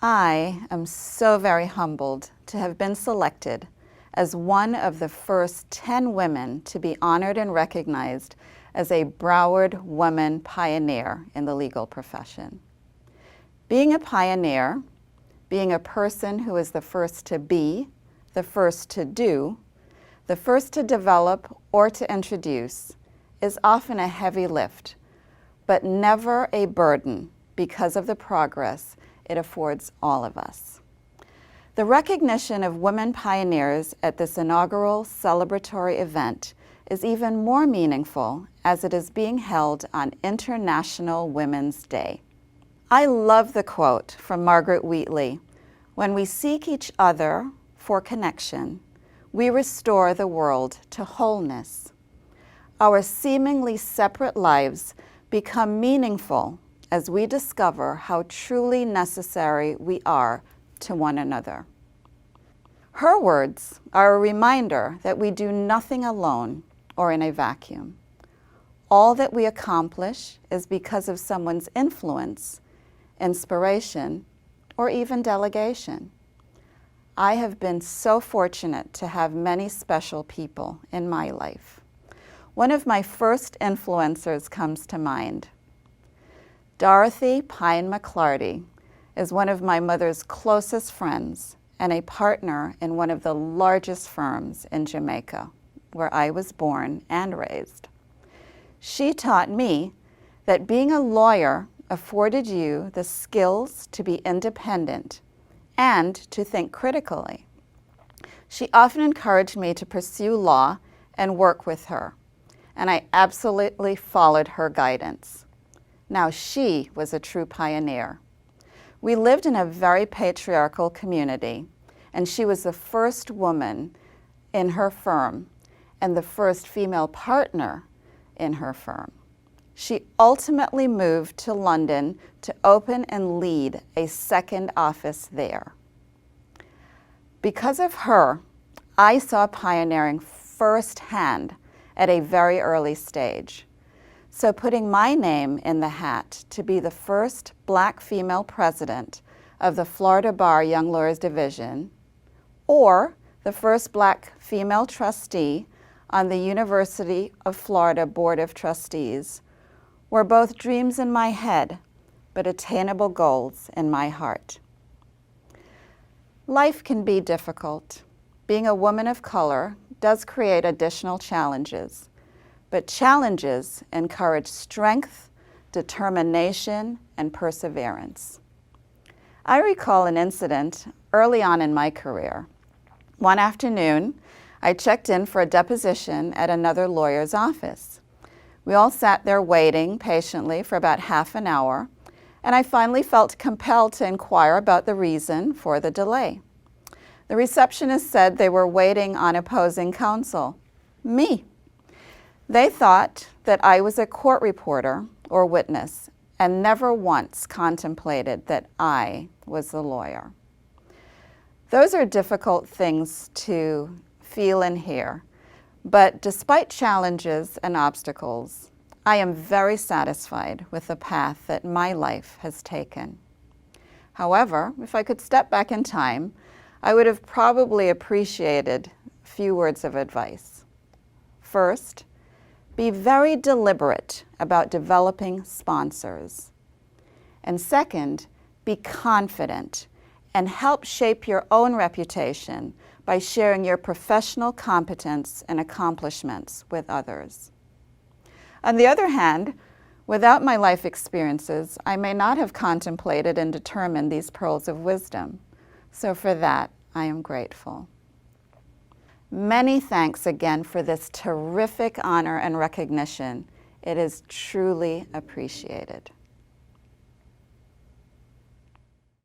I am so very humbled to have been selected as one of the first 10 women to be honored and recognized as a Broward Woman Pioneer in the legal profession. Being a pioneer, being a person who is the first to be, the first to do, the first to develop or to introduce, is often a heavy lift, but never a burden because of the progress it affords all of us. The recognition of women pioneers at this inaugural celebratory event is even more meaningful as it is being held on International Women's Day. I love the quote from Margaret Wheatley, "When we seek each other for connection, we restore the world to wholeness. Our seemingly separate lives become meaningful as we discover how truly necessary we are to one another." Her words are a reminder that we do nothing alone or in a vacuum. All that we accomplish is because of someone's influence, inspiration, or even delegation. I have been so fortunate to have many special people in my life. One of my first influencers comes to mind. Dorothy Pine McClarty is one of my mother's closest friends and a partner in one of the largest firms in Jamaica, where I was born and raised. She taught me that being a lawyer afforded you the skills to be independent and to think critically. She often encouraged me to pursue law and work with her, and I absolutely followed her guidance. Now, she was a true pioneer. We lived in a very patriarchal community, and she was the first woman in her firm and the first female partner in her firm. She ultimately moved to London to open and lead a second office there. Because of her, I saw pioneering firsthand at a very early stage. So putting my name in the hat to be the first Black female president of the Florida Bar Young Lawyers Division, or the first Black female trustee on the University of Florida Board of Trustees, were both dreams in my head, but attainable goals in my heart. Life can be difficult. Being a woman of color does create additional challenges, but challenges encourage strength, determination, and perseverance. I recall an incident early on in my career. One afternoon, I checked in for a deposition at another lawyer's office. We all sat there waiting patiently for about half an hour, and I finally felt compelled to inquire about the reason for the delay. The receptionist said they were waiting on opposing counsel, me. They thought that I was a court reporter or witness and never once contemplated that I was the lawyer. Those are difficult things to feel and hear, but despite challenges and obstacles, I am very satisfied with the path that my life has taken. However, if I could step back in time, I would have probably appreciated a few words of advice. First, be very deliberate about developing sponsors. And second, be confident and help shape your own reputation by sharing your professional competence and accomplishments with others. On the other hand, without my life experiences, I may not have contemplated and determined these pearls of wisdom. So for that, I am grateful. Many thanks again for this terrific honor and recognition. It is truly appreciated.